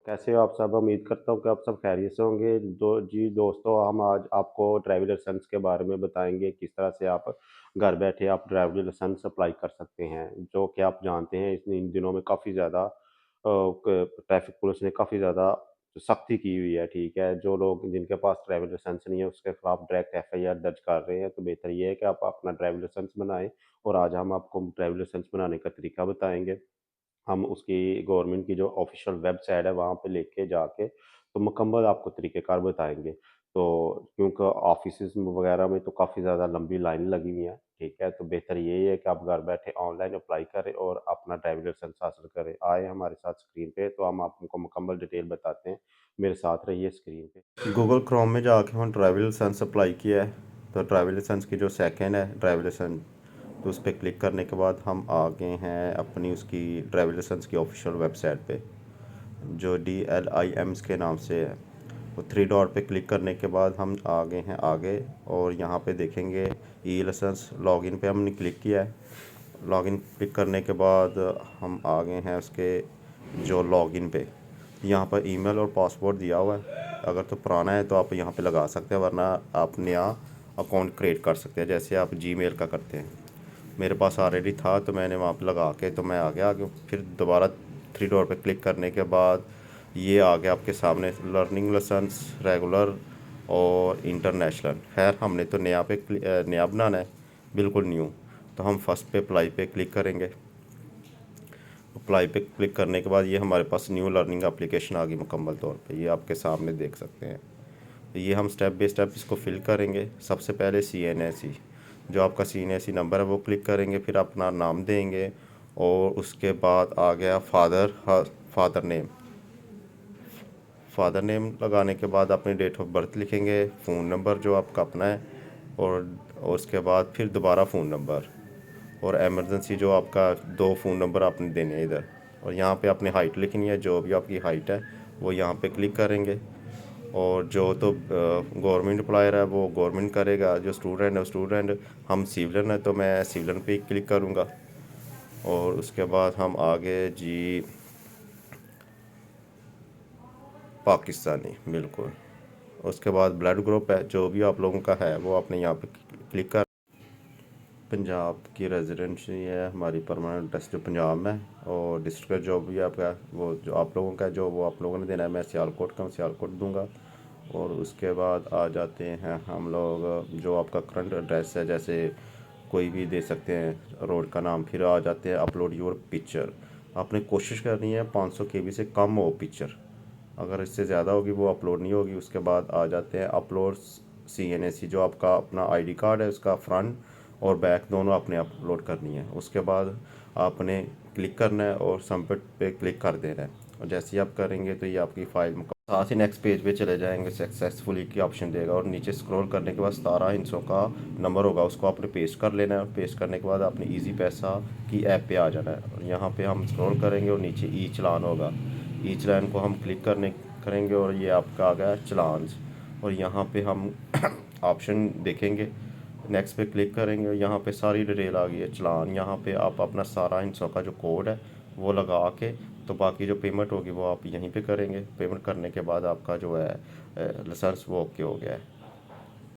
कैसे हो आप सब? उम्मीद करता हूँ कि आप सब खैरियत से होंगे। दोस्तों, हम आज आपको ड्राइविंग लाइसेंस के बारे में बताएँगे, किस तरह से आप घर बैठे आप ड्राइविंग लाइसेंस अप्लाई कर सकते हैं। जो कि आप जानते हैं इन दिनों में काफ़ी ज़्यादा क ट्रैफ़िक पुलिस ने काफ़ी ज़्यादा सख्ती की हुई है, ठीक है? जो लोग जिनके पास ड्राइविंग लाइसेंस नहीं है, उसके खिलाफ डायरेक्ट एफ़आईआर दर्ज कर रहे हैं। तो बेहतर ये है कि आप अपना ड्राइविंग लाइसेंस बनाएँ और आज हम आपको ड्राइविंग लाइसेंस बनाने का तरीका बताएँगे। हम उसकी गवर्नमेंट की जो ऑफ़िशियल वेबसाइट है वहाँ पे लेके जाके तो मुकम्मल आपको तरीक़ेकार बताएँगे। तो क्योंकि ऑफ़िसेज़ वग़ैरह में तो काफ़ी ज़्यादा लंबी लाइन लगी हुई है, ठीक है? तो बेहतर यही है कि आप घर बैठे ऑनलाइन अप्लाई करें और अपना ड्राइविंग लाइसेंस हासिल करें। आए हमारे साथ स्क्रीन पे तो हम आपको मुकम्मल डिटेल बताते हैं। मेरे साथ रहिए स्क्रीन पे। गूगल क्रोम में जाके हम ड्राइविंग लाइसेंस अप्लाई किया है। तो ड्राइविंग लाइसेंस की जो सेकंड है ड्राइविंग लाइसेंस, तो उस पे क्लिक करने के बाद हम आ गए हैं अपनी उसकी ड्राइविंग लाइसेंस की ऑफिशियल वेबसाइट पे, जो DLIMs के नाम से है। तो थ्री डॉट पे क्लिक करने के बाद हम आ गए हैं आगे और यहाँ पे देखेंगे ई लाइसेंस लॉगिन पे हमने क्लिक किया है। लॉगिन क्लिक करने के बाद हम आ गए हैं उसके जो लॉगिन पे। यहाँ पर ईमेल और पासवर्ड दिया हुआ है। अगर तो पुराना है तो आप यहाँ पे लगा सकते हैं, वरना आप नया अकाउंट क्रिएट कर सकते हैं जैसे आप जीमेल का करते हैं। मेरे पास ऑलरेडी था तो मैंने वहाँ पे लगा के तो मैं आगे फिर दोबारा थ्री डॉट पे क्लिक करने के बाद ये आ गया आपके सामने लर्निंग लाइसेंस रेगुलर और इंटरनेशनल। खैर हमने तो नया बनाना है, बिल्कुल न्यू। तो हम फर्स्ट पे अप्लाई पे क्लिक करेंगे। अप्लाई पे क्लिक करने के बाद ये हमारे पास न्यू लर्निंग एप्लीकेशन आ गई मुकम्मल तौर पे, ये आपके सामने देख सकते हैं। तो ये हम स्टेप बाय स्टेप इसको फिल करेंगे। सबसे पहले CNAC, जो आपका CNAC नंबर है वो क्लिक करेंगे, फिर अपना नाम देंगे और उसके बाद आ गया फादर नेम लगाने के बाद अपनी डेट ऑफ बर्थ लिखेंगे, फ़ोन नंबर जो आपका अपना है और उसके बाद फिर दोबारा फ़ोन नंबर और इमरजेंसी जो आपका दो फ़ोन नंबर आपने देने हैं इधर। और यहाँ पे अपनी हाइट लिखनी है, जो भी आपकी हाइट है वो यहाँ पे क्लिक करेंगे। और जो तो गवर्नमेंट एम्प्लॉयर है वो गवर्नमेंट करेगा, जो स्टूडेंट है वो स्टूडेंट। हम सिविलियन है तो मैं सिविलियन पे क्लिक करूँगा। और उसके बाद हम आगे जी पाकिस्तानी, बिल्कुल। उसके बाद ब्लड ग्रुप है जो भी आप लोगों का है वो आपने यहाँ पे क्लिक कर। पंजाब की रेजिडेंसी है हमारी, परमानेंट एड्रेस जो पंजाब में है। और डिस्ट्रिक्ट जो भी आपका वो जो आप लोगों का जो वो आप लोगों ने देना है, मैं सियालकोट का सियालकोट दूंगा। और उसके बाद आ जाते हैं हम लोग जो आपका करंट एड्रेस है, जैसे कोई भी दे सकते हैं रोड का नाम। फिर आ जाते हैं अपलोड योर पिक्चर। आपने कोशिश करनी है 500 KB से कम हो पिक्चर, अगर इससे ज़्यादा होगी वो अपलोड नहीं होगी। उसके बाद आ जाते हैं अपलोड CNAC, जो आपका अपना ID कार्ड है उसका फ्रंट और बैक दोनों आपने अपलोड करनी है। उसके बाद आपने क्लिक करना है और सबमिट पे क्लिक कर देना है। और जैसे ही आप करेंगे तो ये आपकी फ़ाइल साथ ही नेक्स्ट पेज पे चले जाएंगे, सक्सेसफुली की ऑप्शन देगा और नीचे स्क्रॉल करने के बाद 17 हिस्सों का नंबर होगा, उसको आपने पेस्ट कर लेना है। पेस्ट करने के बाद आपने ईजी पैसा की ऐप पे आ जाना है और यहाँ पे हम स्क्रॉल करेंगे और नीचे ई चलान होगा। ई चलान को हम क्लिक करेंगे और ये आपका आ गया चलान। और यहाँ पे हम ऑप्शन देखेंगे, नेक्स्ट पे क्लिक करेंगे और यहाँ पे सारी डिटेल आ गई है चलान। यहाँ पे आप अपना सारा हिस्सों का जो कोड है वो लगा के तो बाकी जो पेमेंट होगी वो आप यहीं पे करेंगे। पेमेंट करने के बाद आपका जो है लाइसेंस वो ओके हो गया है।